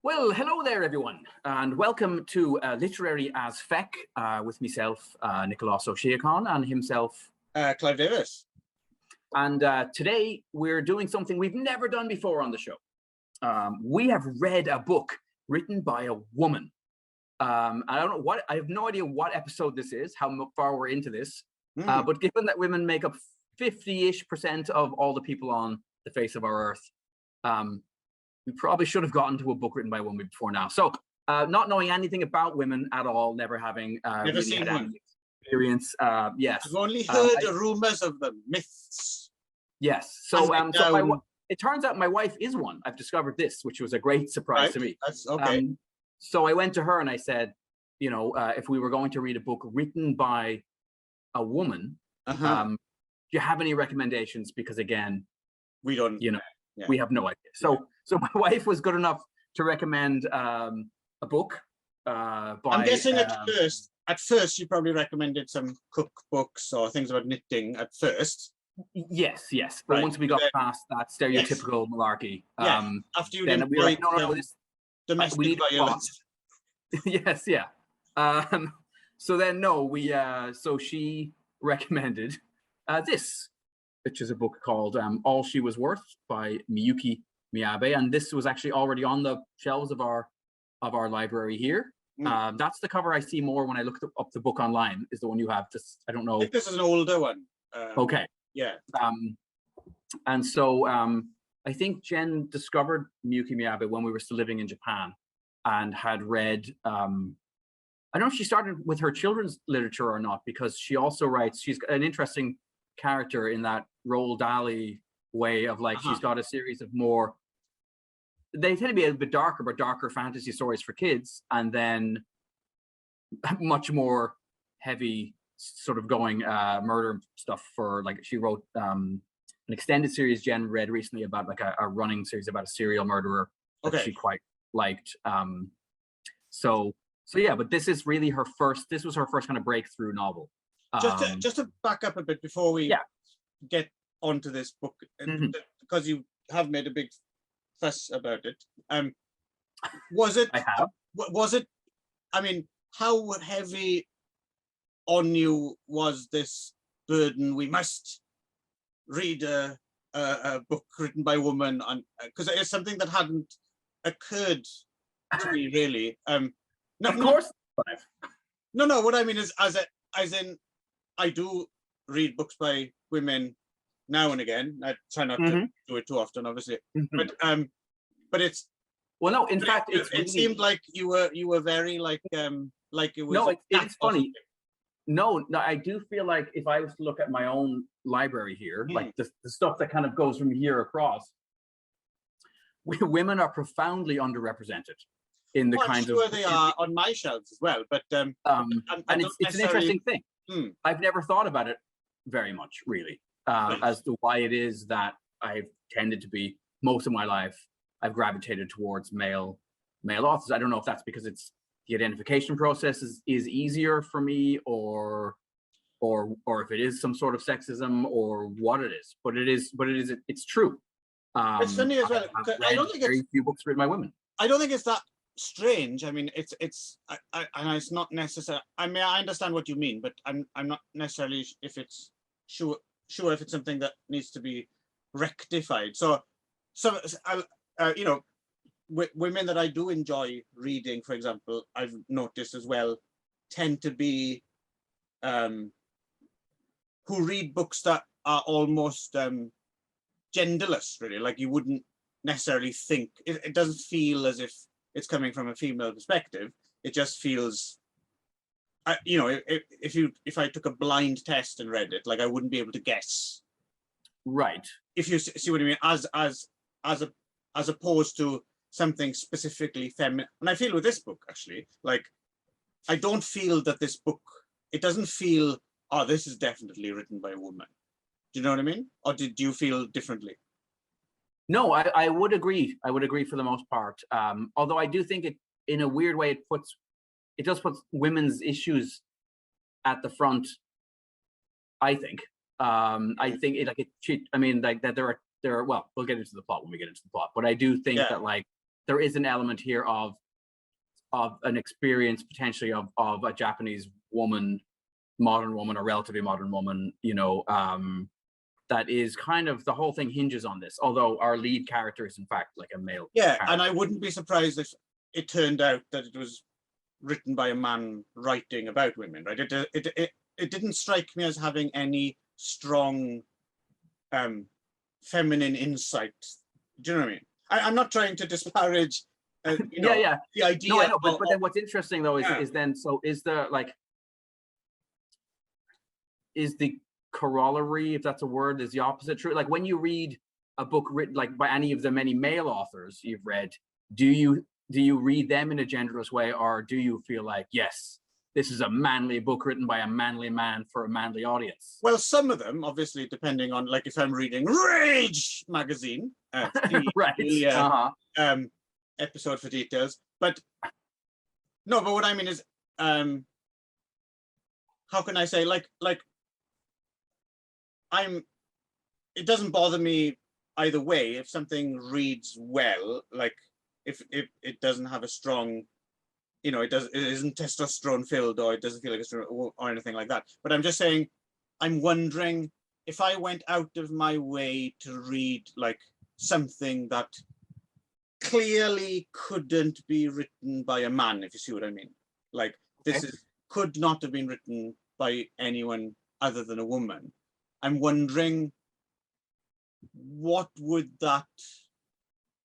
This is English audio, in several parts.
Well, hello there, everyone, and welcome to Literary as Feck with myself, Nicholas O'Sheacon, and himself, Clive Davis. And today we're doing something we've never done before on the show. We have read a book written by a woman. I don't know what, I have no idea what episode this is, how far we're into this, but given that women make up 50-ish% of all the people on the face of our earth, we probably should have gotten to a book written by a woman before now. So, not knowing anything about women at all, never having Never seen had one. any experience. Yes, I've only heard the rumors of them, myths. Yes. So, it turns out my wife is one. I've discovered this, which was a great surprise to me. That's okay. So I went to her and I said, you know, if we were going to read a book written by a woman, do you have any recommendations? Because again, we don't, you know, we have no idea. So my wife was good enough to recommend a book by. I'm guessing at first she probably recommended some cookbooks or things about knitting at first. Yes. But once we got past that stereotypical malarkey, after you then didn't we were like, no, this domestic we need violence. Yes. So then so she recommended this, which is a book called All She Was Worth by MIYUKI, and this was actually already on the shelves of our library here. That's the cover I see more when I look up the book online, is the one you have. This, I don't know. I think this is an older one. Okay. Yeah. And so I think Jen discovered MIYUKI when we were still living in Japan and had read, I don't know if she started with her children's literature or not, because she also writes, she's an interesting character in that Roald Dahl way of like, she's got a series of more, they tend to be a bit darker, but darker fantasy stories for kids, and then much more heavy sort of going murder stuff for, like, she wrote an extended series Jen read recently about like a running series about a serial murderer that she quite liked. So yeah, but this is really this was her first kind of breakthrough novel. Just to back up a bit before we get onto this book, because you have made a big fuss about it. Was it? I have. Was it? I mean, how heavy on you was this burden? We must read a book written by a woman, because it's something that hadn't occurred to me really. Of course. No. What I mean is, as in, I do read books by women now and again. I try not to do it too often, obviously. But it's, well, no. In fact, it really seemed like you were very like it was. No, it's funny. No, I do feel like if I was to look at my own library here, like the stuff that kind of goes from here across, women are profoundly underrepresented in the kinds of. They are on my shelves as well, but and it's an interesting thing. I've never thought about it very much, really, as to why it is that I've tended to be, most of my life, I've gravitated towards male authors. I don't know if that's because it's the identification process is easier for me, or if it is some sort of sexism, or what it is. But it's true. It's funny as well. I don't think very few books written by women. I don't think it's that strange. I mean, it's it's not necessary. I mean, I understand what you mean, but I'm not necessarily if it's sure if it's something that needs to be rectified. So you know, women that I do enjoy reading, for example, I've noticed as well, tend to be who read books that are almost genderless, really. Like, you wouldn't necessarily think, it doesn't feel as if it's coming from a female perspective. It just feels, you know, if I took a blind test and read it, like, I wouldn't be able to guess. Right. If you see what I mean, as opposed to something specifically feminine. And I feel with this book, actually, like, I don't feel that this book, it doesn't feel, oh, this is definitely written by a woman. Do you know what I mean? Or did you feel differently? No, I would agree. I would agree for the most part. Although I do think it, in a weird way, it does put women's issues at the front, I think. I think I mean, like, that there are, well, we'll get into the plot when we get into the plot, but I do think that, like, there is an element here of an experience potentially of a Japanese woman, modern woman, or relatively modern woman, you know, that is kind of, the whole thing hinges on this, although our lead character is in fact like a male character. And I wouldn't be surprised if it turned out that it was written by a man writing about women, right? It didn't strike me as having any strong feminine insight. Do you know what I mean? I'm not trying to disparage you know, the idea. No, I know, but then what's interesting though is then, so is the, like, is the corollary, if that's a word, is the opposite true? Like when you read a book written like by any of the many male authors you've read, do you read them in a genderless way, or do you feel like, yes, this is a manly book written by a manly man for a manly audience? Well, some of them, obviously, depending on, like, if I'm reading Rage magazine, right, episode for details. But no, but what I mean is, how can I say, like it doesn't bother me either way if something reads well, like if it doesn't have a strong, you know, it isn't testosterone filled, or it doesn't feel like it's, or anything like that. But I'm just saying, I'm wondering if I went out of my way to read like something that clearly couldn't be written by a man, if you see what I mean. Like this could not have been written by anyone other than a woman. I'm wondering, what would that,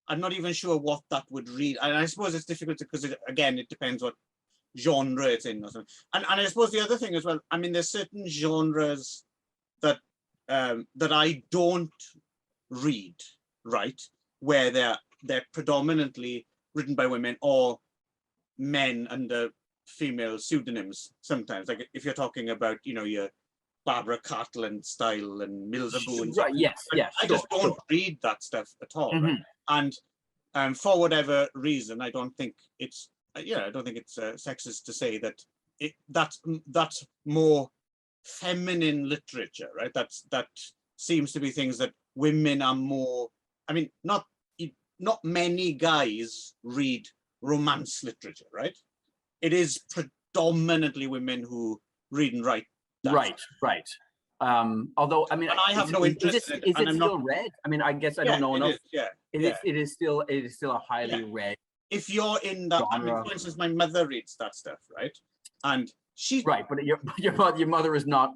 I'm not even sure what that would read. And I suppose it's difficult because, again, it depends what genre it's in or something. And I suppose the other thing as well, I mean, there's certain genres that that I don't read, right? Where they're predominantly written by women or men under female pseudonyms sometimes. Like if you're talking about, you know, your Barbara Cartland style and Mills of Boone. Right, yes. I just don't read that stuff at all. Right? And for whatever reason, I don't think it's, I don't think it's sexist to say that that's more feminine literature, right? That seems to be things that women are more, I mean, not many guys read romance literature, right? It is predominantly women who read and write. Right. Although, I mean, and I have no interest in it. Is it still read? I mean, I guess I don't know enough. It is still a highly read. If you're in that, I mean, for instance, my mother reads that stuff, right? And she's right, but your mother is not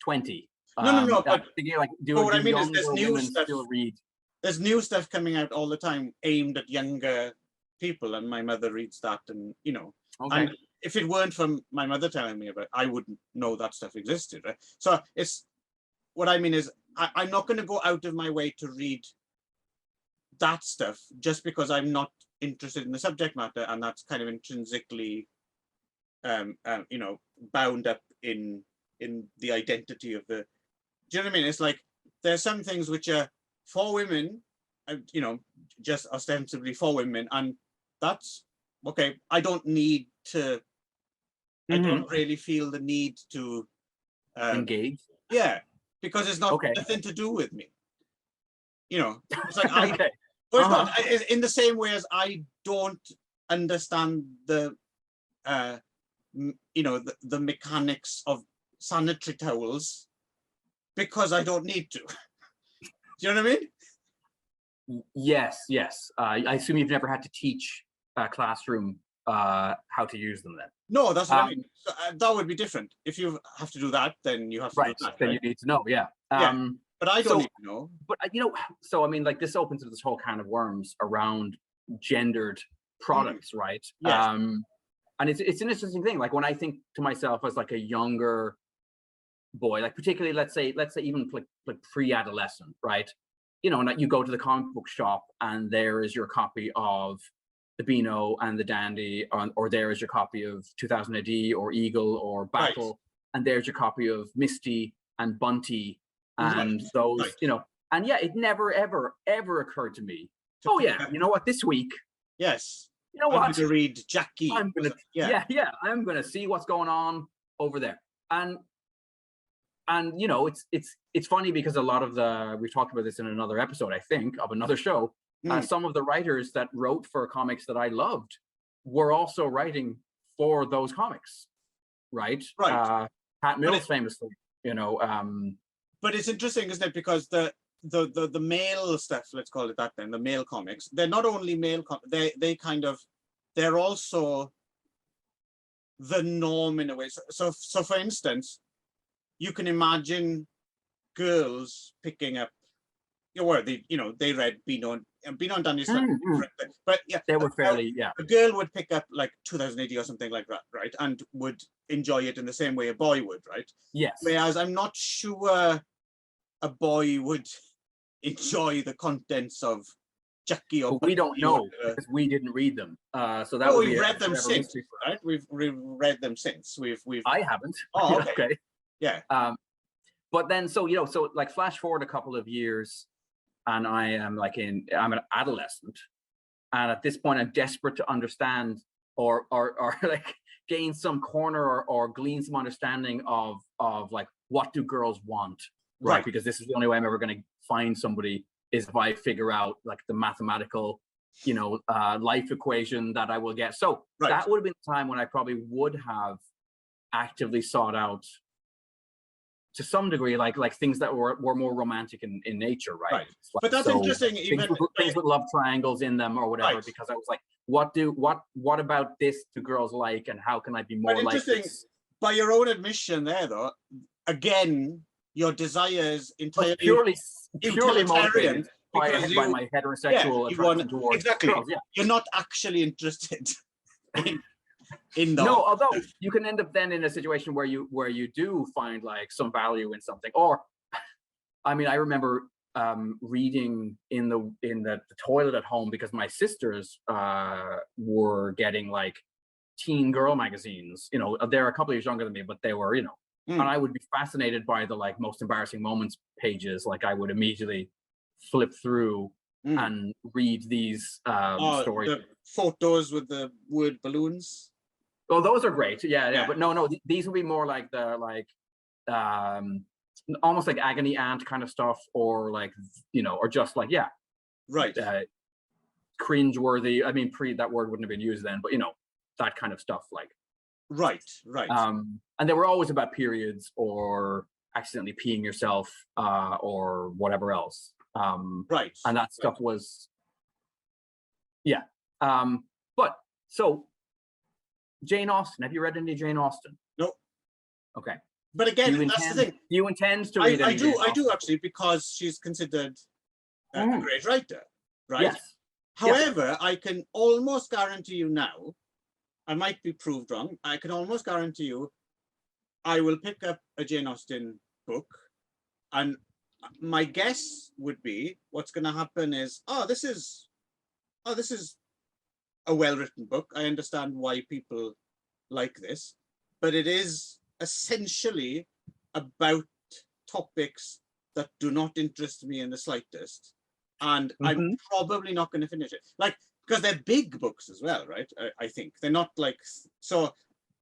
20. No. But like, what I mean is, there's new stuff. Still read? There's new stuff coming out all the time aimed at younger people, and my mother reads that, and you know, and if it weren't for my mother telling me about it, I wouldn't know that stuff existed, right? So it's, what I mean is, I'm not going to go out of my way to read that stuff just because I'm not interested in the subject matter, and that's kind of intrinsically, you know, bound up in the identity of the. Do you know what I mean? It's like there's some things which are for women, you know, just ostensibly for women, and that's okay. I don't need to. I don't really feel the need to engage. Yeah, because it's not nothing to do with me. You know, it's like in the same way as I don't understand the, you know, the mechanics of sanitary towels because I don't need to. Do you know what I mean? Yes. I assume you've never had to teach a classroom how to use them then. No, that's what I mean. So, that would be different. If you have to do that, then you have to do that. Then you need to know, but I don't need to know. But you know, so I mean, like this opens to this whole can of worms around gendered products, right? Yes. And it's an interesting thing. Like when I think to myself as like a younger boy, like particularly let's say even like pre-adolescent, right? You know, and you go to the comic book shop and there is your copy of the Beano and the Dandy, or there is your copy of 2000 AD or Eagle or Battle, and there's your copy of Misty and Bunty and those, you know, and it never ever occurred to me. You know what? This week, you know what? I'm going to read Jackie. I'm gonna I'm gonna see what's going on over there, and you know, it's funny because a lot of we've talked about this in another episode, I think, of another show. some of the writers that wrote for comics that I loved were also writing for those comics, right? Right. Pat Mills famously, you know. But it's interesting, isn't it? Because the male stuff, let's call it that then, the male comics, they're not only male, they're also the norm in a way. So for instance, you can imagine girls picking up, they read Beano and Danny's, but yeah, they were fairly, a girl would pick up like 2080 or something like that, right? And would enjoy it in the same way a boy would, right? Yes. Whereas I'm not sure a boy would enjoy the contents of Chucky or. But we don't know because we didn't read them. So that we've read them since, right? We've read them since. I haven't. Oh, okay. Okay. Yeah. But then, so like flash forward a couple of years, and I am I'm an adolescent, and at this point I'm desperate to understand or like gain some corner or glean some understanding of like, what do girls want, right? Because this is the only way I'm ever going to find somebody, is if I figure out like the mathematical, life equation that I will get. So that would have been the time when I probably would have actively sought out, to some degree, like things that were more romantic in nature, right? Like, but that's interesting. Things with love triangles in them or whatever, because I was like, what about this do girls like, and how can I be more like this? By your own admission there, though, again, your desires entirely purely motivated by my heterosexual attraction towards girls. Yeah. You're not actually interested in the. No, although you can end up then in a situation where you do find like some value in something. Or, I mean, I remember reading in the toilet at home, because my sisters were getting like teen girl magazines. They're a couple of years younger than me, but they were, and I would be fascinated by the like most embarrassing moments pages. Like I would immediately flip through and read these stories. The photos with the word balloons. Oh, those are great. Yeah. But no, these would be more like almost like agony aunt kind of stuff, or like, or just like, cringe-worthy. I mean, that word wouldn't have been used then, but that kind of stuff, like. Right. And they were always about periods or accidentally peeing yourself or whatever else. Right. And that stuff was, but so Jane Austen. Have you read any Jane Austen? No. Okay. But again, that's the thing. Do you intend to read? I do actually, because she's considered a great writer, right? Yes. However, I can almost guarantee you now, I might be proved wrong, I can almost guarantee you, I will pick up a Jane Austen book, and my guess would be what's going to happen is, this is a well-written book. I understand why people like this, but it is essentially about topics that do not interest me in the slightest, and I'm probably not going to finish it. Like, because they're big books as well, right? I think they're not like, so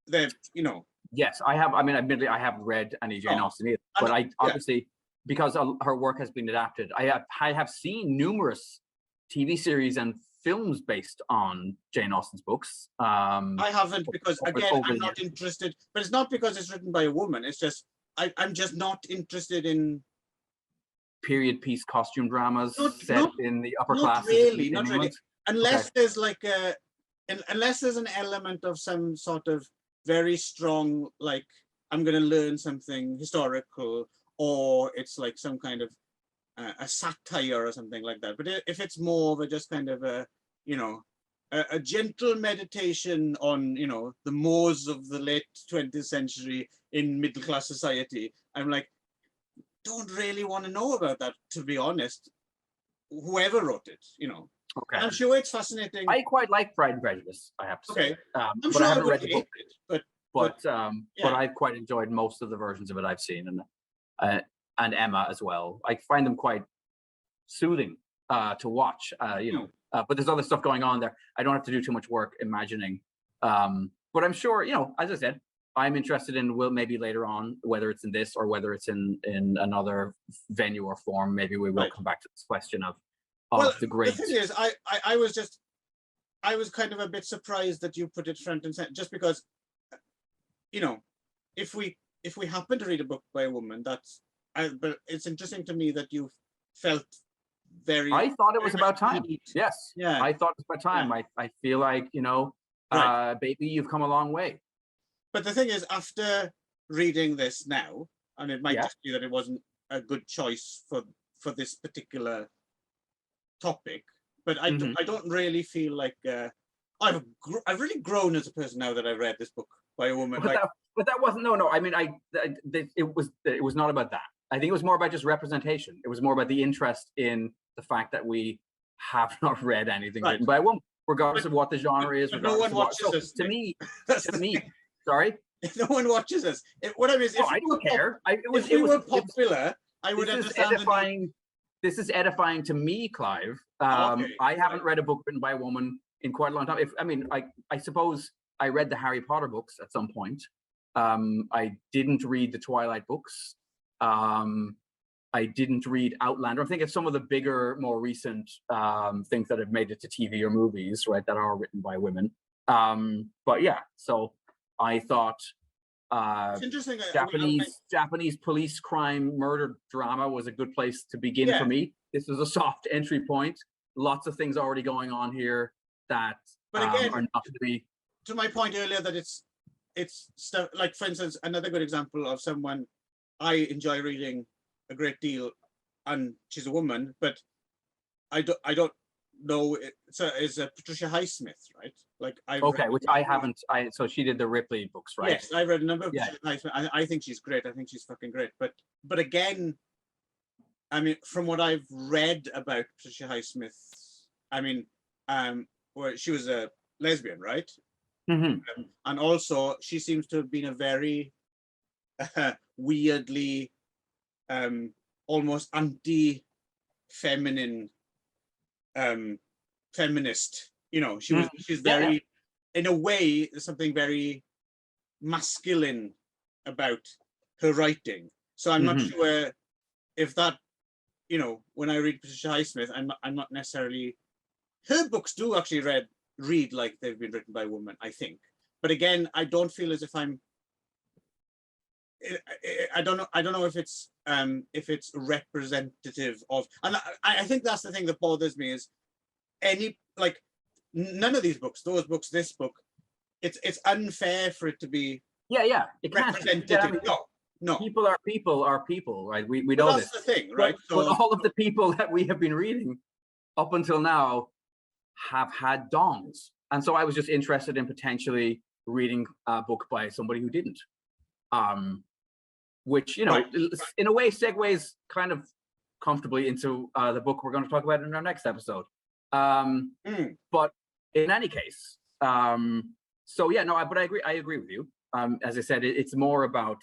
they're, Yes, I have. I mean, admittedly, I haven't read any Jane Austen either, but I obviously, because her work has been adapted, I have seen numerous TV series and films based on Jane Austen's books. I haven't, because again, I'm not interested, but it's not because it's written by a woman. It's just, I'm just not interested in period piece costume dramas set in the upper classes. Not really. Unless there's like unless there's an element of some sort of very strong, like, I'm going to learn something historical, or it's like some kind of a satire or something like that. But if it's more of a just kind of a gentle meditation on, the mores of the late 20th century in middle class society, I'm like, don't really want to know about that, to be honest. Whoever wrote it, Okay. I'm sure it's fascinating. I quite like Pride and Prejudice, I have to say. I'm sure I haven't read the book. But I've quite enjoyed most of the versions of it I've seen, and Emma as well. I find them quite soothing to watch. But there's other stuff going on there. I don't have to do too much work imagining. But I'm sure, as I said, I'm interested in, maybe later on, whether it's in this or whether it's in another venue or form, maybe we will come back to this question of Well, of the great. the thing is, I was kind of a bit surprised that you put it front and center, just because, you know, if we happen to read a book by a woman, but it's interesting to me that you felt very. I thought it was very about much time. need- Yes. Yeah. I thought it was about time. Yeah. I feel like, you know, Right. baby, you've come a long way. But the thing is, after reading this now, and it might Yeah. just be that it wasn't a good choice for this particular topic, but I don't really feel like I've really grown as a person now that I read this book by a woman. But that wasn't, no. I mean, it was not about that. I think it was more about just representation. It was more about the interest in the fact that we have not read anything Right. written by a woman, regardless of what the genre is. But no one watches us. To me, That's the thing. sorry. No one watches us. What I mean is, if I don't care. If we were popular, I would understand. This is edifying to me, Clive. Okay, I haven't read a book written by a woman in quite a long time. I suppose I read the Harry Potter books at some point. I didn't read the Twilight books. I didn't read Outlander. I think it's some of the bigger, more recent things that have made it to TV or movies, right, that are written by women. But yeah, so I thought It's interesting. Japanese police crime murder drama was a good place to begin for me. This was a soft entry point. Lots of things already going on here that but again, are not to be. To my point earlier, that it's stuff like, for instance, another good example of someone I enjoy reading a great deal, and she's a woman, but I don't know. So is Patricia Highsmith, right? Like Which I haven't. So she did the Ripley books, right? Yes, I read a number of Patricia Highsmith. I think she's great. I think she's fucking great. But again, I mean, from what I've read about Patricia Highsmith, I mean, where she was a lesbian, right? Mm-hmm. And also, she seems to have been a very weirdly, almost anti-feminine feminist. You know, she's very, in a way, there's something very masculine about her writing. So I'm not sure if that, you know, when I read Patricia Highsmith, I'm not necessarily. Her books do actually read like they've been written by a woman, I think. But again, I don't feel as if I'm. I don't know if it's representative of, and I think that's the thing that bothers me is none of these books, those books, this book, it's unfair for it to be it representative. No. People are people, right? We know that's this. The thing, right? But all of the people that we have been reading up until now have had dongs. And so I was just interested in potentially reading a book by somebody who didn't. Which, you know, in a way segues kind of comfortably into the book we're going to talk about in our next episode. But in any case, but I agree with you. As I said, it is more about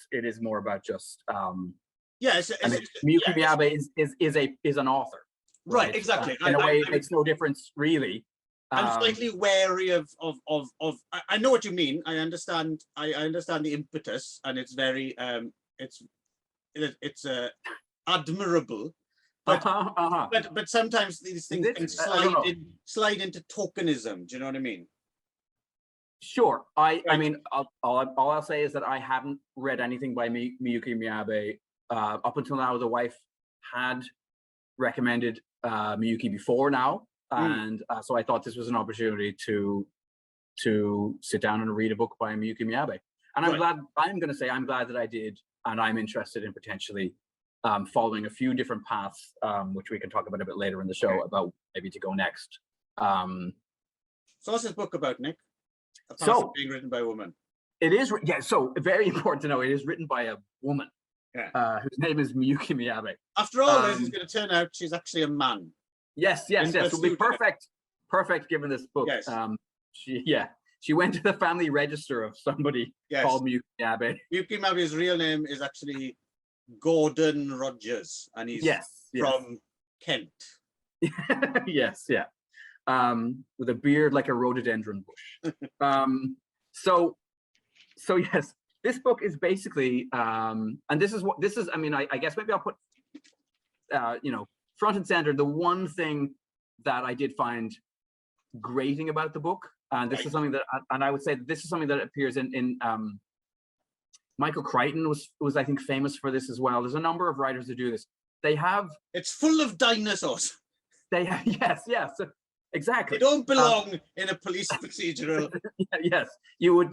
just MIYUKI MIYABE is an author. Right, exactly. In a way, it makes no difference, really. I'm slightly wary of. I know what you mean. I understand the impetus, and it's very it's admirable. But sometimes these things can slide into tokenism. Do you know what I mean? Sure. I mean, all I'll say is that I haven't read anything by MIYUKI MIYABE up until now. The wife had recommended MIYUKI before now, and so I thought this was an opportunity to sit down and read a book by MIYUKI MIYABE. And I'm glad. I'm going to say I'm glad that I did, and I'm interested in potentially following a few different paths, which we can talk about a bit later in the show about maybe to go next. So what's this book about, Nick? So being written by a woman. It is, so very important to know, it is written by a woman whose name is MIYUKI MIYABE. After all, this is going to turn out she's actually a man. Yes. It will be perfect given this book. Yes. She went to the family register of somebody called MIYUKI MIYABE. MIYUKI MIYABE's real name is actually Gordon Rogers, and he's from Kent. Yes. With a beard like a rhododendron bush. So yes, this book is basically, and this is. I mean, I guess maybe I'll put, front and center. The one thing that I did find grating about the book, and this is something that, and I would say that this is something that appears in Michael Crichton was I think famous for this as well. There's a number of writers who do this. They have, it's full of dinosaurs. they have, yes, exactly. They don't belong in a police procedural. Yes, you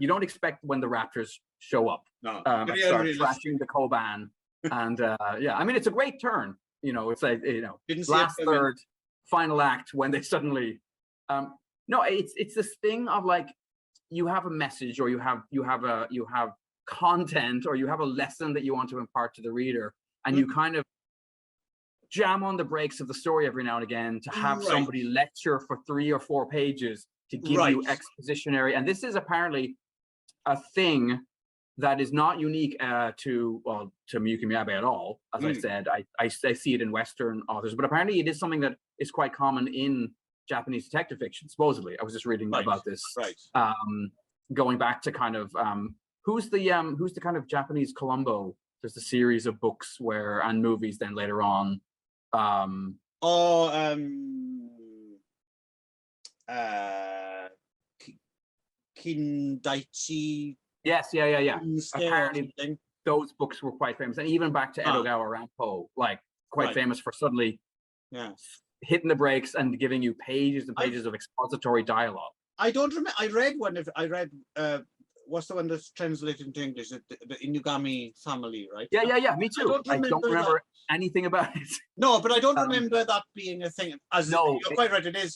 don't expect when the Raptors show up, No, start trashing the Coban, and yeah, I mean, it's a great turn. You know, it's like, you know, last third, final act when they suddenly, no, it's this thing of like, you have a message, or you have content, or you have a lesson that you want to impart to the reader, and you kind of jam on the brakes of the story every now and again to have somebody lecture for 3 or 4 pages to give you expositionary. And this is apparently a thing that is not unique to MIYUKI MIYABE at all. As I said, I see it in Western authors, but apparently it is something that is quite common in Japanese detective fiction, supposedly. I was just reading about this. Going back to kind of who's the kind of Japanese Columbo? There's a series of books and movies then later on. Kindaichi. Yes, yeah. Apparently those books were quite famous, and even back to Edogawa Rampo, like quite famous for suddenly hitting the brakes and giving you pages and pages of expository dialogue. I don't remember. I read what's the one that's translated into English? The Inugami family, right? Yeah. Me too. I don't remember anything about it. No, but I don't remember that being a thing. You're quite right. It is.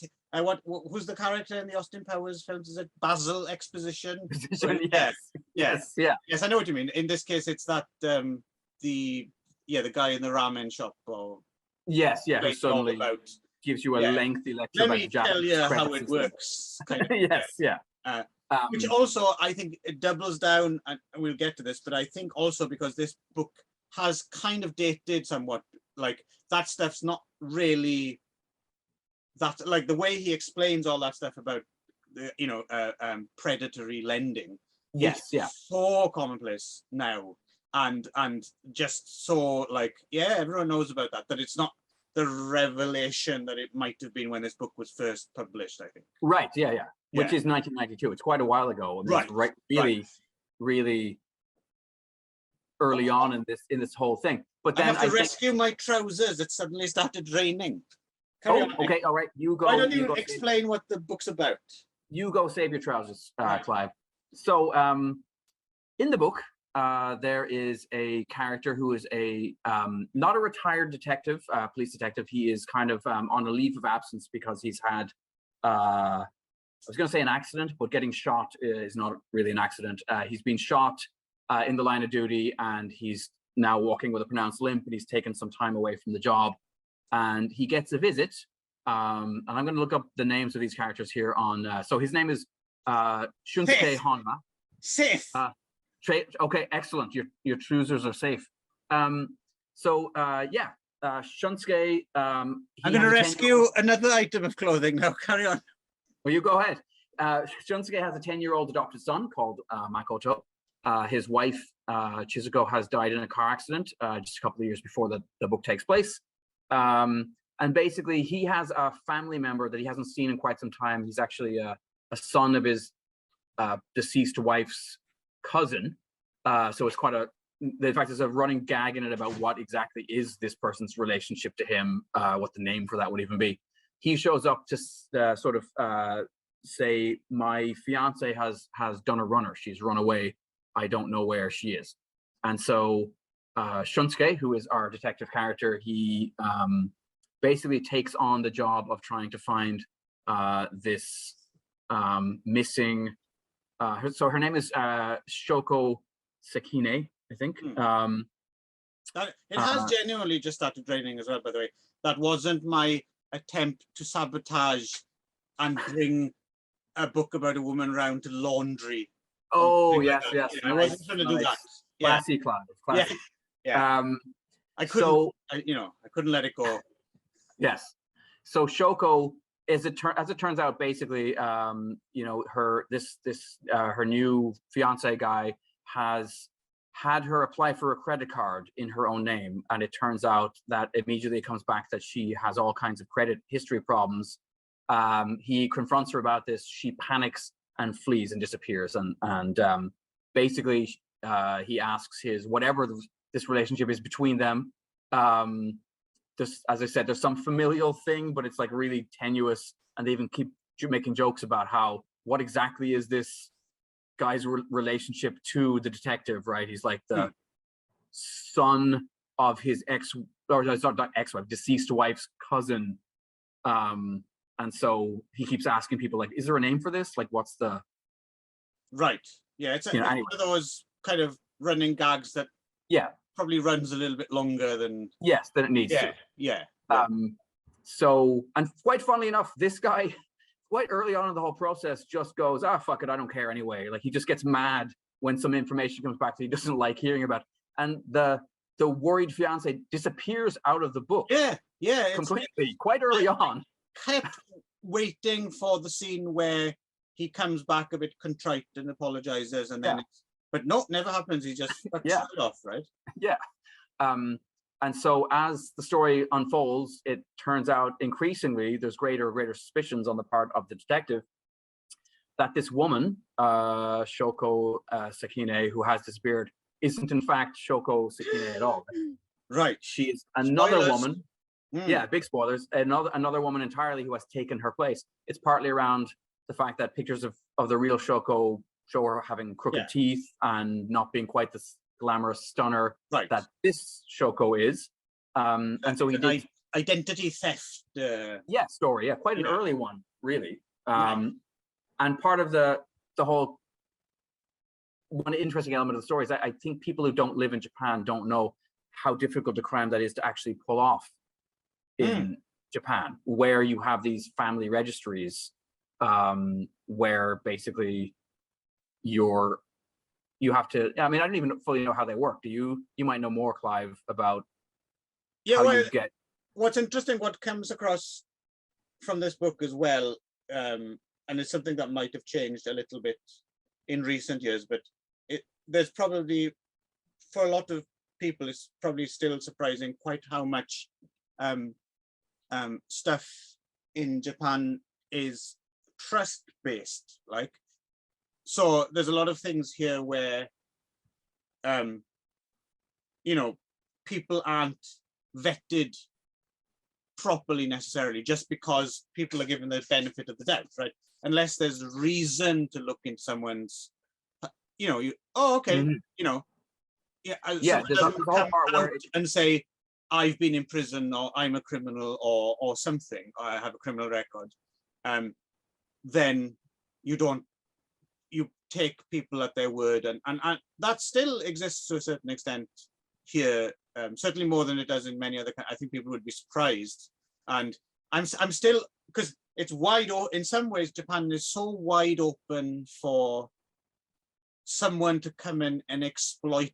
Who's the character in the Austin Powers films? Is it Basil Exposition? Yes. I know what you mean. In this case, it's that the guy in the ramen shop. Yes, who suddenly gives you a lengthy lecture. Let me tell you how it works. Which also, I think it doubles down, and we'll get to this, but I think also because this book has kind of dated somewhat, like that stuff's not really that, like the way he explains all that stuff about the, predatory lending. So commonplace now, and just so like, everyone knows about that it's not the revelation that it might have been when this book was first published, I think. Right, which is 1992. It's quite a while ago. Really early on in this whole thing. But then I have to rescue my trousers. It suddenly started raining. Okay, all right. You go. Why don't you explain what the book's about? You go save your trousers, Clive. So, in the book, there is a character who is not a retired detective, police detective. He is kind of on a leave of absence because he's had, I was going to say an accident, but getting shot is not really an accident. He's been shot in the line of duty, and he's now walking with a pronounced limp, and he's taken some time away from the job. And he gets a visit, and I'm going to look up the names of these characters here on. So his name is Shunsuke Honma. Safe. Okay, excellent. Your trousers are safe. Shunsuke. I'm going to rescue another item of clothing now. Carry on. Well, you go ahead. Shunsuke has a 10-year-old adopted son called Makoto. His wife, Chizuko, has died in a car accident just a couple of years before the book takes place. And basically, he has a family member that he hasn't seen in quite some time. He's actually a son of his deceased wife's cousin. So it's quite in fact, there's a running gag in it about what exactly is this person's relationship to him, what the name for that would even be. He shows up to sort of say, my fiance has done a runner. She's run away. I don't know where she is. And so Shunsuke, who is our detective character, he basically takes on the job of trying to find this missing. So her name is Shoko Sekine, I think. It has genuinely just started raining as well, by the way. That wasn't my attempt to sabotage and bring a book about a woman around to laundry. Oh, yes. I wasn't trying to do that. Classy, Clive. Classy. I couldn't, I couldn't let it go. Yes. So Shoko, as it turns out, basically, her new fiance guy has had her apply for a credit card in her own name, and it turns out that immediately it comes back that she has all kinds of credit history problems. He confronts her about this. She panics and flees and disappears, and basically he asks his whatever this relationship is between them. Just as I said, there's some familial thing, but it's like really tenuous, and they even keep making jokes about how what exactly is this guy's relationship to the detective, right? He's like the son of his deceased wife's cousin. And so he keeps asking people like, is there a name for this? Like, what's the... Right. Yeah, it's anyway. one of those kind of running gags that probably runs a little bit longer than... Yes, than it needs to. Yeah. So, and quite funnily enough, this guy, quite early on in the whole process, just goes, fuck it, I don't care anyway. Like, he just gets mad when some information comes back that he doesn't like hearing about. And the worried fiance disappears out of the book. Yeah. Completely, quite early on. Kept waiting for the scene where he comes back a bit contrite and apologizes, and then but no, never happens. He just cuts it off, right? Yeah. And so as the story unfolds, it turns out increasingly there's greater and greater suspicions on the part of the detective that this woman, Shoko Sakine, who has disappeared, isn't in fact Shoko Sakine at all. Right. She is another Spoilers. woman. Yeah, big spoilers. Another woman entirely who has taken her place. It's partly around the fact that pictures of the real Shoko show her having crooked teeth and not being quite the glamorous stunner that this Shoko is. And so he did identity theft. Story. Yeah, quite an early one, really. And part of the whole one interesting element of the story is I think people who don't live in Japan don't know how difficult a crime that is to actually pull off in Japan, where you have these family registries, where basically you have to, I mean, I don't even fully know how they work. You might know more, Clive, about how you get... What's interesting, what comes across from this book as well, and it's something that might have changed a little bit in recent years, but there's probably, for a lot of people, it's probably still surprising quite how much stuff in Japan is trust-based. Like, so there's a lot of things here where, people aren't vetted properly necessarily, just because people are given the benefit of the doubt, right? Unless there's reason to look in someone's, there's a whole part where and say, I've been in prison, or I'm a criminal, or something, or I have a criminal record, then you take people at their word, and that still exists to a certain extent here, certainly more than it does in many other countries. I think people would be surprised, and I'm still, because it's wide open. In some ways, Japan is so wide open for someone to come in and exploit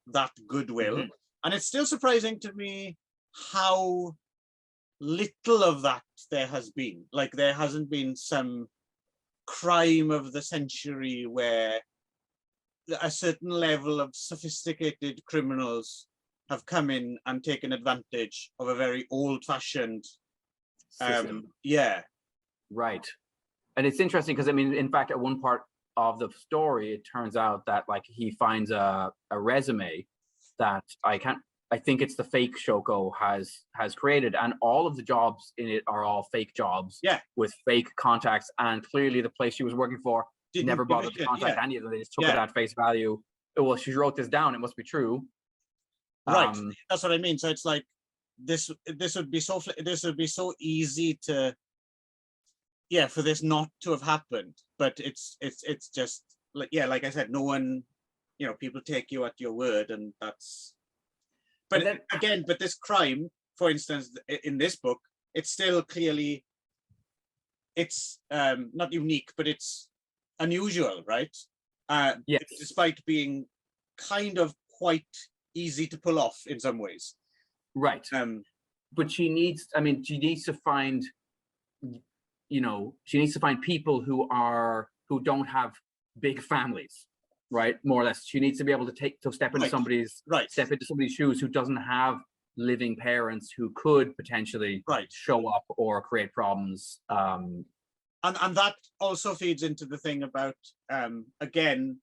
that goodwill. And it's still surprising to me how little of that there has been. Like, there hasn't been some crime of the century where a certain level of sophisticated criminals have come in and taken advantage of a very old-fashioned Right. And it's interesting because, I mean, in fact, at one part of the story, it turns out that, like, he finds a resume that I think it's the fake Shoko has created, and all of the jobs in it are all fake jobs with fake contacts, and clearly the place she was working for never bothered to contact any of them. They just took it at face value. Well, she wrote this down, it must be true. Right. That's what I mean. So it's like this would be so easy to for this not to have happened, but it's just like like I said, no one, people take you at your word, and that's... But then, again, this crime, for instance, in this book, it's still clearly, it's not unique, but it's unusual, right? Despite being kind of quite easy to pull off in some ways. Right. But she needs to find, people who don't have big families. right? More or less, she needs to be able to step into Right. somebody's shoes who doesn't have living parents who could potentially show up or create problems. And that also feeds into the thing about again,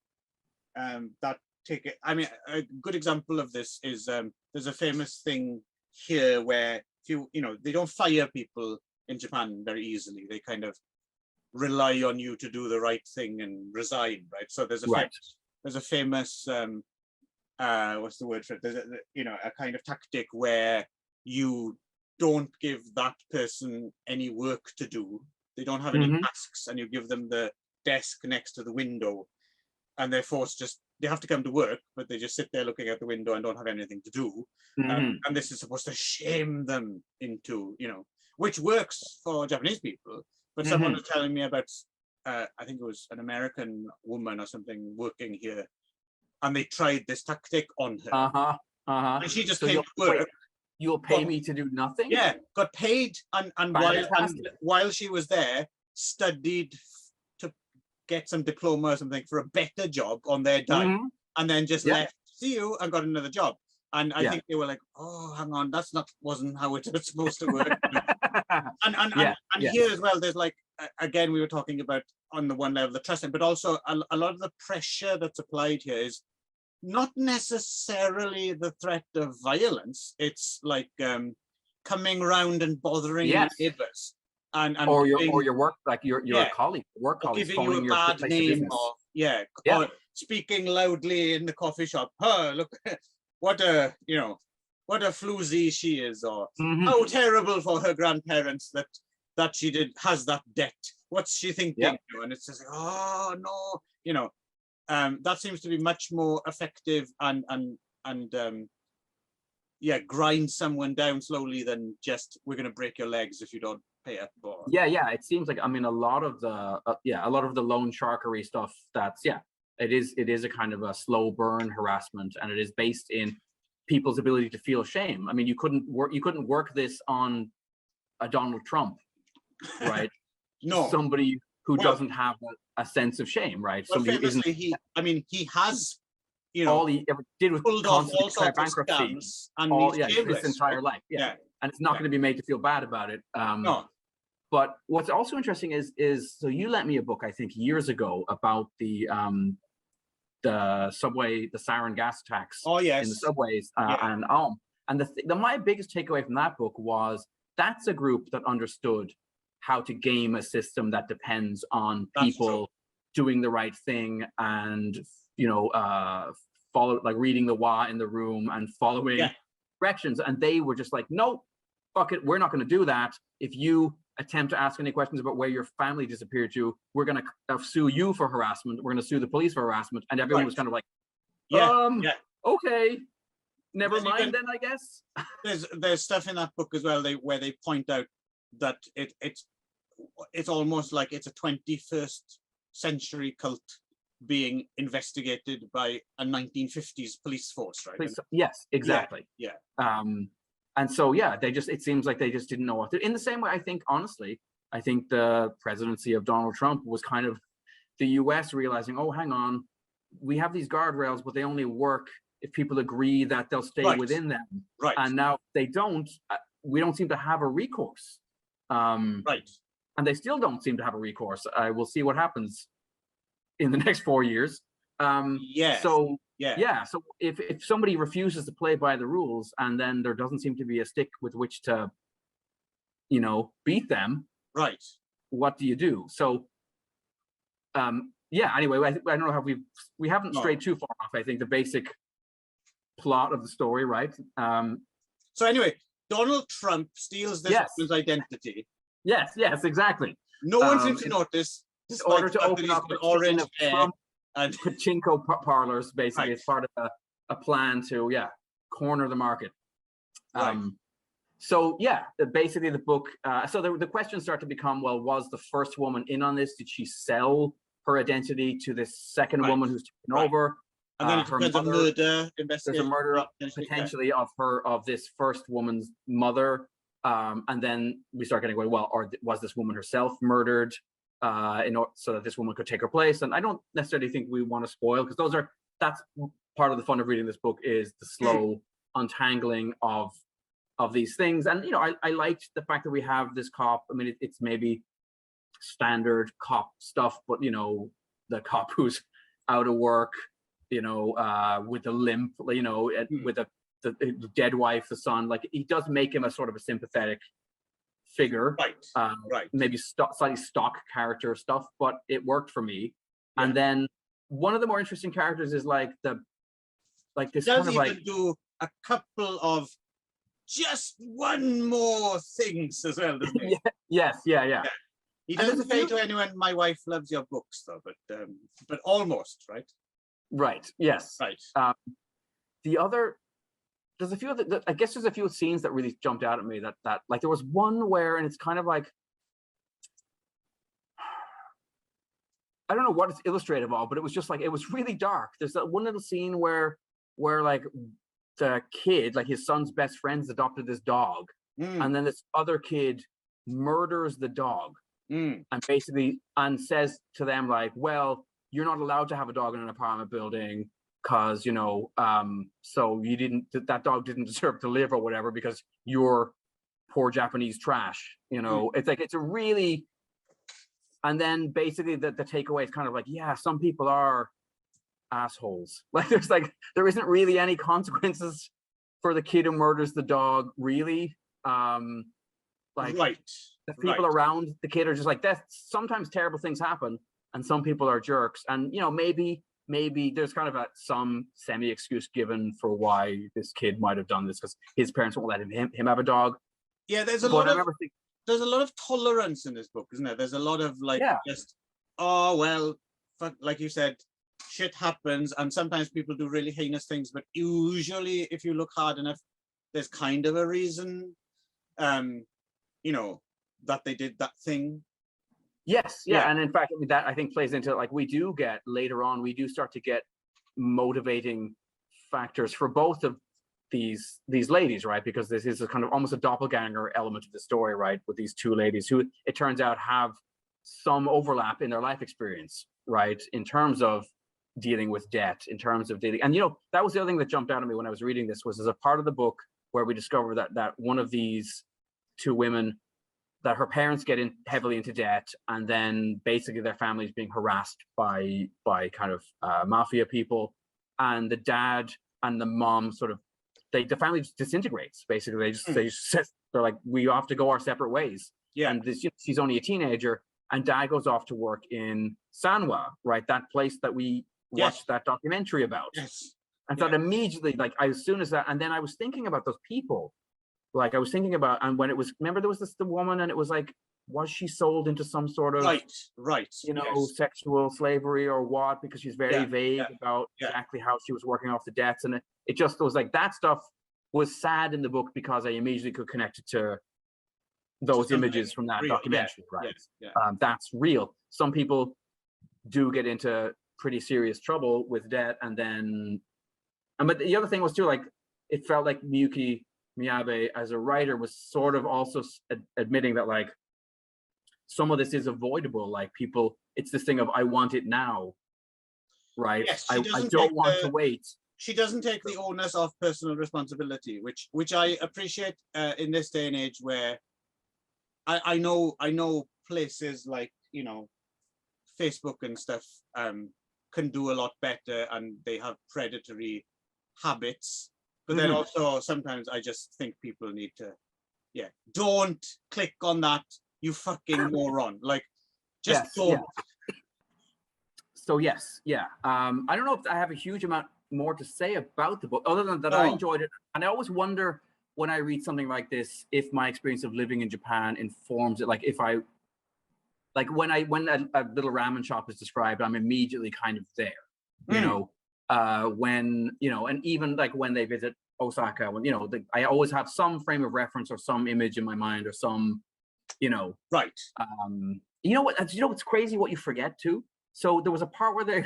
that ticket. I mean, a good example of this is there's a famous thing here where if they don't fire people in Japan very easily. They kind of rely on you to do the right thing and resign, right? So there's a famous what's the word for it? There's a kind of tactic where you don't give that person any work to do. They don't have any tasks, and you give them the desk next to the window, and they're forced they have to come to work, but they just sit there looking out the window and don't have anything to do. And this is supposed to shame them into, which works for Japanese people. But someone was telling me about, I think it was an American woman or something working here, and they tried this tactic on her. And she just came to work. You'll pay me to do nothing? Yeah, got paid, and while she was there, studied to get some diploma or something for a better job on their dime, and then just left, see you, and got another job. And I think they were like, oh, hang on, wasn't how it was supposed to work. and here as well, there's like, again, we were talking about on the one level, the trust, but also a lot of the pressure that's applied here is not necessarily the threat of violence. It's like coming around and bothering your neighbors. Or your work, like your colleague, work colleagues, giving you a bad name, or speaking loudly in the coffee shop. Look, what a floozy she is, or how terrible for her grandparents that she has that debt. What's she thinking? And it's just like, oh no, that seems to be much more effective and grind someone down slowly than just we're going to break your legs if you don't pay up. It seems like, I mean, a lot of the loan sharkery stuff, it is a kind of a slow burn harassment, and it is based in people's ability to feel shame. I mean, you couldn't work this on a Donald Trump, right? No, somebody who doesn't have a sense of shame, right? Well, Somebody famously, he has, all he ever did was pulled off all sorts of bankruptcy scams and his entire life. And it's not going to be made to feel bad about it. No. But what's also interesting is so you lent me a book, I think, years ago about the subway, the sarin gas attacks in the subways and my biggest takeaway from that book was that's a group that understood how to game a system that depends on people doing the right thing and follow, like reading the wa in the room and following directions. And they were just like, no, fuck it, we're not going to do that. If you attempt to ask any questions about where your family disappeared to, we're going to sue you for harassment. We're going to sue the police for harassment. And everyone was kind of like, okay, never mind then, I guess. There's stuff in that book as well where they point out that it's almost like it's a 21st century cult being investigated by a 1950s police force, right? Yes, exactly. And so it seems like they just didn't know what to do. In the same way, I think, honestly, the presidency of Donald Trump was kind of the US realizing, oh, hang on, we have these guardrails, but they only work if people agree that they'll stay within them. Right. And now they don't, we don't seem to have a recourse. And they still don't seem to have a recourse. I will see what happens in the next 4 years. So if somebody refuses to play by the rules, and then there doesn't seem to be a stick with which to, beat them, what do you do? So, anyway, I don't know how we haven't strayed too far off. I think the basic plot of the story, right? So anyway, Donald Trump steals this woman's identity. Yes, exactly. No one seems to notice. In order to open up the orange Trump and pachinko parlors, basically, as part of a plan to corner the market. Basically the book. So the questions start to become: well, was the first woman in on this? Did she sell her identity to this second woman who's taken over? And then there's a murder investigation. There's a murder potentially of this first woman's mother. And then we start getting, well, or was this woman herself murdered? so that this woman could take her place. And I don't necessarily think we want to spoil, because that's part of the fun of reading this book, is the slow untangling of these things. And I liked the fact that we have this cop. I mean, it's maybe standard cop stuff, but the cop who's out of work, with a limp, with the dead wife, the son, like he does make him a sort of a sympathetic figure, right, maybe slightly stock character stuff, but it worked for me. Yeah. And then one of the more interesting characters is like this does kind of even like do a couple of just one more things as well, doesn't he? Yes, yeah. He doesn't say to anyone, "My wife loves your books," though, but almost, right? Right. Yes. Right. There's a few of I guess there's a few scenes that really jumped out at me. That like there was one where, and it's kind of like, I don't know what it's illustrative of, but it was just like, it was really dark. There's that one little scene where like the kid, like his son's best friends, adopted this dog, and then this other kid murders the dog, and basically says to them like, well, you're not allowed to have a dog in an apartment building, because so that dog didn't deserve to live or whatever, because you're poor Japanese trash. It's like, it's a really, and then basically the takeaway is kind of like, yeah, some people are assholes. Like there isn't really any consequences for the kid who murders the dog, really. Right. The people around the kid are just like, that. Sometimes terrible things happen, and some people are jerks. And maybe there's kind of some semi excuse given for why this kid might have done this, because his parents won't let him have a dog. Yeah, there's a lot of tolerance in this book, isn't there? There's a lot of like, just, oh well, like you said, shit happens, and sometimes people do really heinous things, but usually if you look hard enough, there's kind of a reason, that they did that thing. Yes, yeah. And in fact, that I think plays into, like, we do get later on, we do start to get motivating factors for both of these ladies, right? Because this is a kind of almost a doppelganger element of the story, right? With these two ladies who, it turns out, have some overlap in their life experience, right? In terms of dealing with debt, in terms of dealing, and that was the other thing that jumped out at me when I was reading this, was there's a part of the book where we discover that one of these two women, that her parents get heavily into debt, and then basically their family is being harassed by kind of mafia people, and the dad and the mom sort of, the family just disintegrates. Basically, they're like, we have to go our separate ways. Yeah. And she's only a teenager, and dad goes off to work in Sanwa, right? That place that we watched that documentary about. Yes. And so immediately, like, as soon as that, and then I was thinking about those people. Like, I was thinking about, and when it was, remember there was the woman, and it was like, was she sold into some sort of sexual slavery or what? Because she's very vague about exactly how she was working off the debts, and it just was like, that stuff was sad in the book because I immediately could connect it to those images from that documentary, right? That's real. Some people do get into pretty serious trouble with debt, and then, but the other thing was too, like, it felt like MIYABE as a writer was sort of also admitting that, like, some of this is avoidable. Like, people, it's this thing of, I want it now, right? Yes, I don't want to wait. She doesn't take the onus of personal responsibility, which I appreciate in this day and age, where I know places like Facebook and stuff can do a lot better, and they have predatory habits. But then also sometimes I just think people need to, don't click on that, you fucking moron. Like, just don't. So yes, I don't know if I have a huge amount more to say about the book, other than that I enjoyed it. And I always wonder when I read something like this, if my experience of living in Japan informs it. Like, if I, like, when a little ramen shop is described, I'm immediately kind of there, when, and even like when they visit Osaka, when, I always have some frame of reference or some image in my mind or some, right. What's crazy, what you forget too. So there was a part where they,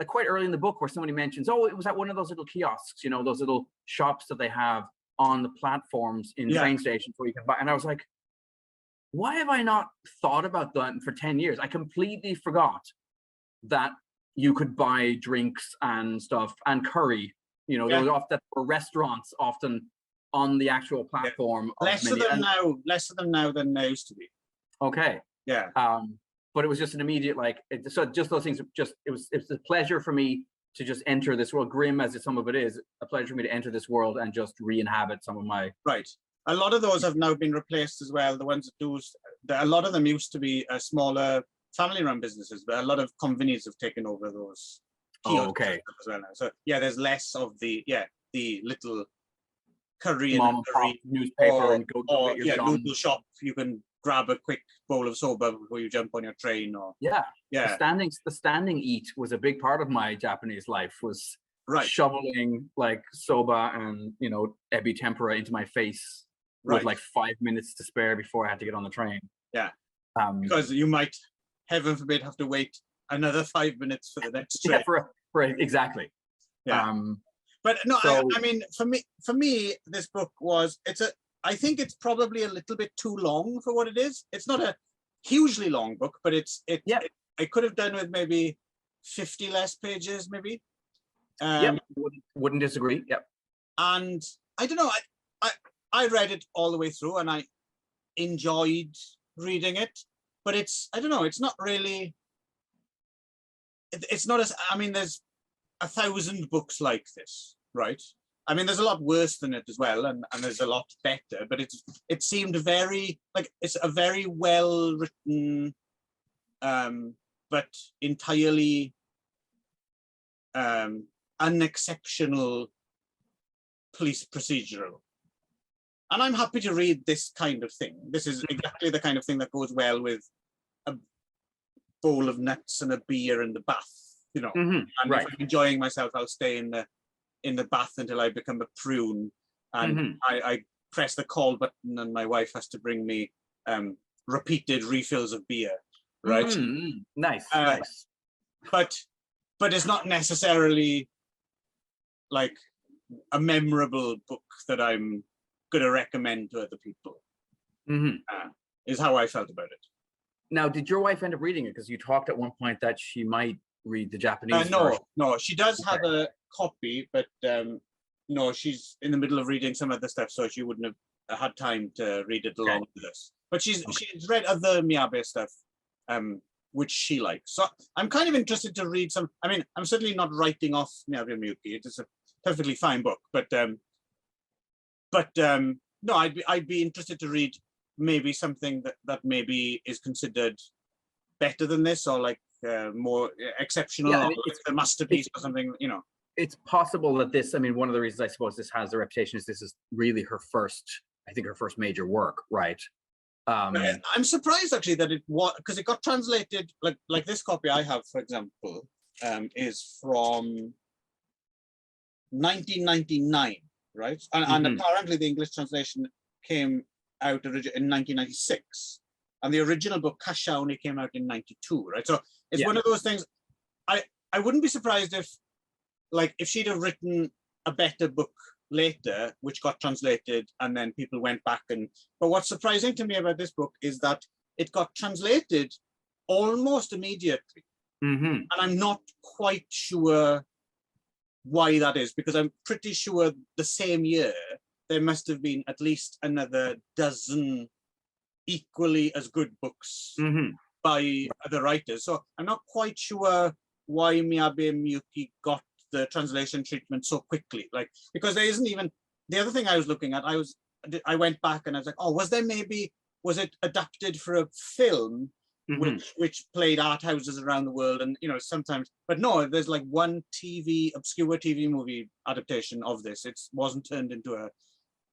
quite early in the book, where somebody mentions, oh, it was at one of those little kiosks, those little shops that they have on the platforms in train stations where you can buy. And I was like, why have I not thought about that for 10 years? I completely forgot that you could buy drinks and stuff and curry. You know, there was often restaurants often on the actual platform. Less of them now than there used to be. Okay. Yeah. But it was just an immediate, like, so just those things, it was a pleasure for me to just enter this world, grim as some of it is, a pleasure for me to enter this world and just re-inhabit some of my. Right. A lot of those have now been replaced as well. The ones that do, a lot of them used to be smaller family-run businesses, but a lot of convenies have taken over those. Oh, okay. As well now. So yeah, there's less of the little curry mom and pop newspaper and go get your noodle shop. You can grab a quick bowl of soba before you jump on your train, or the standing eat was a big part of my Japanese life, was shoveling like soba and ebi tempura into my face with like 5 minutes to spare before I had to get on the train. Because you might, heaven forbid, have to wait another 5 minutes for the next train. Exactly. But no, so, I mean, for me, this book was, I think it's probably a little bit too long for what it is. It's not a hugely long book, but I could have done with maybe 50 less pages, maybe. Wouldn't disagree. Yep. And I don't know, I read it all the way through and I enjoyed reading it, but I don't know, it's not really, it's not as, I mean, there's 1,000 books like this, right? I mean, there's a lot worse than it as well, and there's a lot better, but it seemed very, like, it's a very well written, but entirely unexceptional police procedural. And I'm happy to read this kind of thing. This is exactly the kind of thing that goes well with a bowl of nuts and a beer in the bath, And if I'm enjoying myself, I'll stay in the bath until I become a prune, and I press the call button, and my wife has to bring me repeated refills of beer, right? Nice. But it's not necessarily like a memorable book that I'm going to recommend to other people. Is how I felt about it. Now, did your wife end up reading it? Because you talked at one point that she might read the Japanese version. No, she does have a copy, but no, she's in the middle of reading some other stuff, so she wouldn't have had time to read it along with us. But she's read other MIYABE stuff, which she likes. So I'm kind of interested to read some. I mean, I'm certainly not writing off MIYUKI. It is a perfectly fine book, but no, I'd be interested to read maybe something that maybe is considered better than this, or like more exceptional, or it's a masterpiece or something, It's possible that this, I mean, one of the reasons I suppose this has the reputation is this is really her first major work, right? I'm surprised actually that it was, because it got translated, like this copy I have, for example, is from 1999, right? And apparently the English translation came out in 1996, and the original book Kasha only came out in 92, right? So it's one of those things. I wouldn't be surprised if she'd have written a better book later, which got translated, and then people went back but what's surprising to me about this book is that it got translated almost immediately. And I'm not quite sure why that is, because I'm pretty sure the same year there must have been at least another dozen equally as good books by other writers. So I'm not quite sure why MIYUKI got the translation treatment so quickly. Because there isn't even, the other thing I was looking at, I went back and I was like, oh, was it adapted for a film which played art houses around the world, and sometimes, but no, there's like one obscure TV movie adaptation of this. It wasn't turned into a,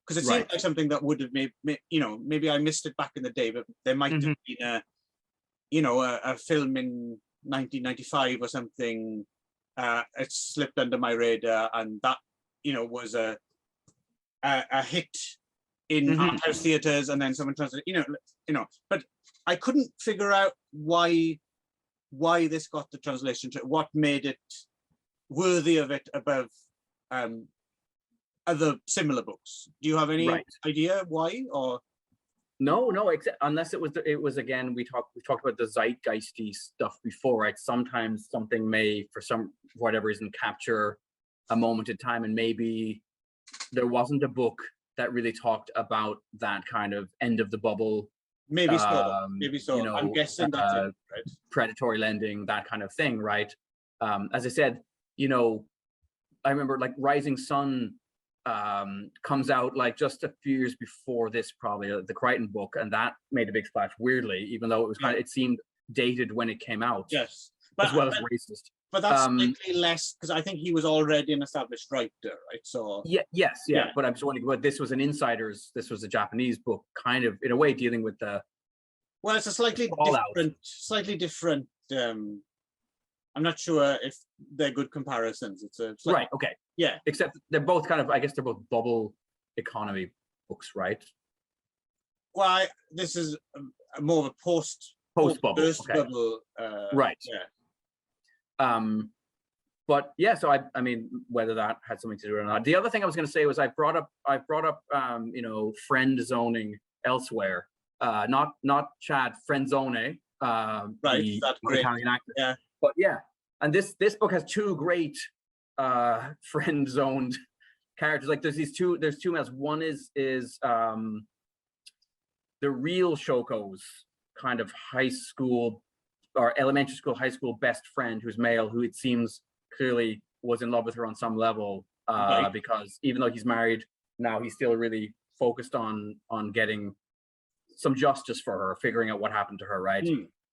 because it seemed like something that would have maybe I missed it back in the day, but there might have been a film in 1995 or something. It slipped under my radar, and that was a hit in art house theaters, and then someone translated, but I couldn't figure out why this got the translation, what made it worthy of it above other similar books. Do you have any idea why? Or No, except unless it was again, we talked about the zeitgeisty stuff before, right? Sometimes something may, for whatever reason, capture a moment in time, and maybe there wasn't a book that really talked about that kind of end of the bubble. Maybe so. Maybe so. You know, I'm guessing that's it, right? Predatory lending, that kind of thing, right? As I said, you know, I remember like Rising Sun comes out like just a few years before this, probably the Crichton book, and that made a big splash. Weirdly, even though it was kind of, it seemed dated when it came out. Yes, as well as racist. But that's slightly less, because I think he was already an established writer, right? So yes. But I'm just wondering, but this was an insider's. This was a Japanese book, kind of in a way dealing with the. Well, it's a slightly different. I'm not sure if they're good comparisons. It's a right. Okay. Yeah. Except they're both kind of, I guess they're both bubble economy books, right? Well, this is more of a post bubble. Bubble. Right. Yeah. But yeah, so I mean, whether that had something to do or not. The other thing I was going to say was I brought up you know, friend zoning elsewhere. Not Chad, friend zone. Right. The That's great. Italian actor. Yeah. But yeah, and this book has two great friend zoned characters. Like there's two males. One is the real Shoko's kind of high school or elementary school, high school best friend, who's male, who it seems clearly was in love with her on some level, right. because even though he's married now, he's still really focused on getting some justice for her, figuring out what happened to her, right?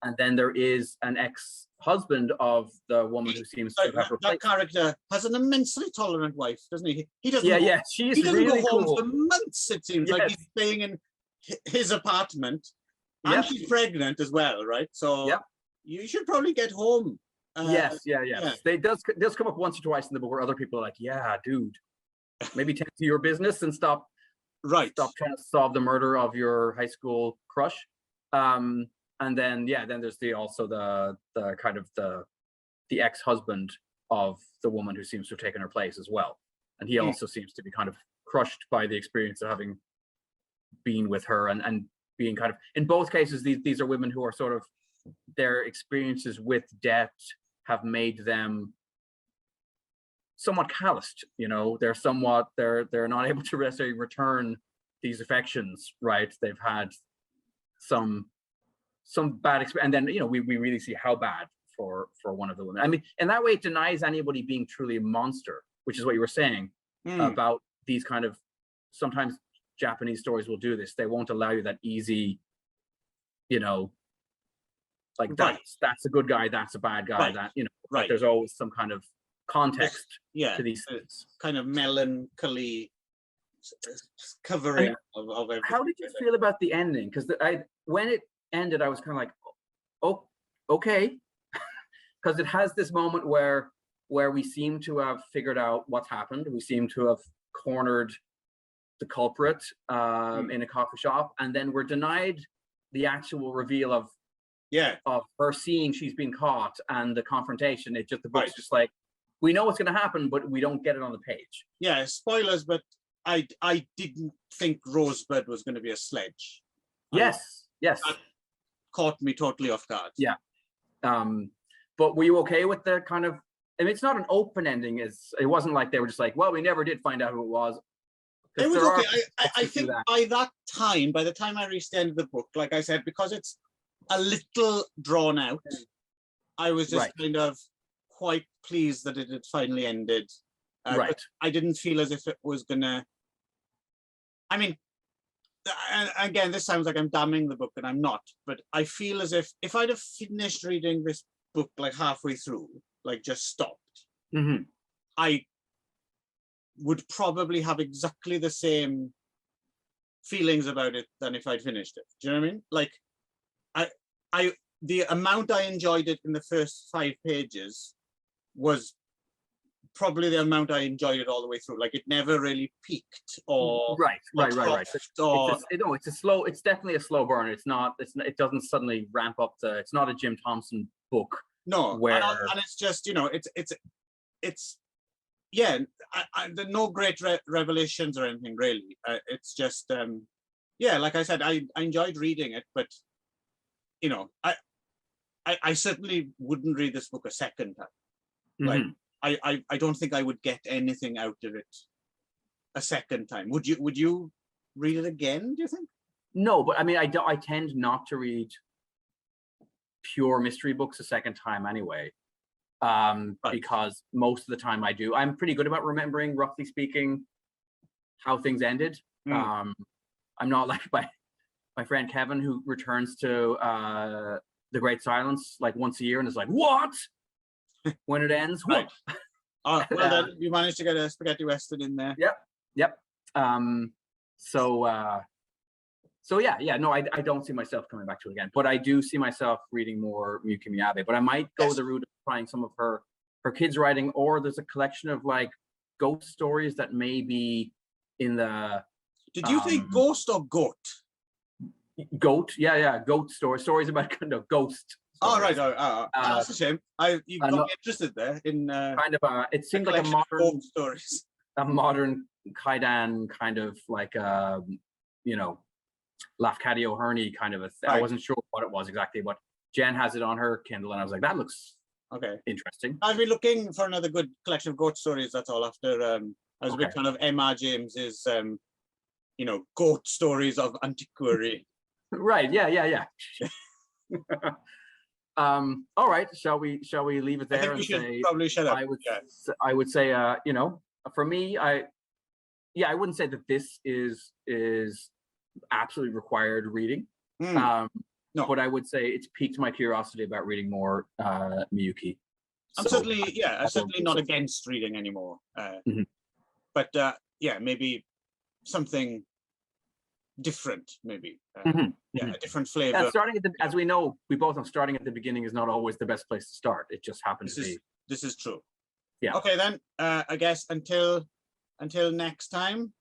And then there is an ex-husband of the woman who seems to have replaced. That character has an immensely tolerant wife, doesn't he? He doesn't. Yeah, she's he doesn't really go home cool for months. It seems like he's staying in his apartment, and she's pregnant as well, right? So you should probably get home. Yes. They does come up once or twice in the book where other people are like, "Yeah, dude, maybe tend to your business and stop trying to solve the murder of your high school crush." And then then there's the kind of the ex-husband of the woman who seems to have taken her place as well, and he also seems to be kind of crushed by the experience of having been with her, and being kind of, in both cases, these are women who are sort of, their experiences with debt have made them somewhat calloused. You know, they're not able to necessarily return these affections, right? They've had some bad experience, and then, you know, we really see how bad for one of the women. I mean, in that way, it denies anybody being truly a monster, which is what you were saying about these kind of, sometimes Japanese that's will do this. They won't allow you that easy, you know, like that's a good guy, that's a bad guy, that, you know, like there's always some kind of context to these things. Kind of melancholy covering of everything. How did you feel about the ending? Because when it ended, I was kind of like, oh, okay, because it has this moment where we seem to have figured out what's happened. We seem to have cornered the culprit in a coffee shop, and then we're denied the actual reveal of her seeing she's been caught and the confrontation. It just, the book's just like, we know what's going to happen, but we don't get it on the page. Yeah, spoilers, but I didn't think Rosebud was going to be a sledge. Yes. That caught me totally off guard. Yeah. But were you okay with the kind of, I mean, it's not an open ending. It wasn't like they were just like, well, we never did find out who it was. It was okay. I think by the time I reached the end of the book, like I said, because it's a little drawn out, I was just kind of quite pleased that it had finally ended. I didn't feel as if it was gonna, I mean, again, this sounds like I'm damning the book, and I'm not, but I feel as if I'd have finished reading this book like halfway through, like just stopped, I would probably have exactly the same feelings about it than if I'd finished it. Do you know what I mean? Like, the amount I enjoyed it in the first 5 pages was probably the amount I enjoyed it all the way through. Like, it never really peaked or right. It's definitely a slow burn. It doesn't suddenly ramp up it's not a Jim Thompson book. No, where and it's just, you know, it's there are no great revelations or anything really. It's just yeah, like I said, I enjoyed reading it, but you know, I certainly wouldn't read this book a second time. Like I don't think I would get anything out of it a second time. Would you read it again, do you think? No, but I mean, I tend not to read pure mystery books a second time anyway. Because most of the time I'm pretty good about remembering, roughly speaking, how things ended. I'm not like my friend Kevin, who returns to The Great Silence like once a year and is like, what? When it ends? What? Well, then you managed to get a spaghetti western in there. Yep. So yeah, no, I don't see myself coming back to it again, but I do see myself reading more MIYUKI MIYABE, but I might go the route of trying some of her kids' writing, or there's a collection of like ghost stories that may be in the... Did you say ghost or goat? Goat, yeah, goat stories about kind of ghost. Oh, right. That's a shame. You got me interested there in kind of it seemed like a modern stories. A modern Kaidan kind of like Lafcadio O'Hearney kind of a thing. I wasn't sure what it was exactly, but Jen has it on her Kindle, and I was like, that looks interesting. I've been looking for another good collection of goat stories. That's all. After I was a big fan of M.R. James's goat stories of antiquary. Right. Yeah. All right. Shall we leave it there? I think we should probably shut up. I would say, for me, I wouldn't say that this is absolutely required reading. No. But I would say it's piqued my curiosity about reading more MIYUKI. I'm certainly not against reading anymore. But maybe something different, maybe. A different flavor. Yeah, starting at as we know, we both know, starting at the beginning is not always the best place to start. It just happens to be. This is true. Yeah. Okay, then I guess until next time,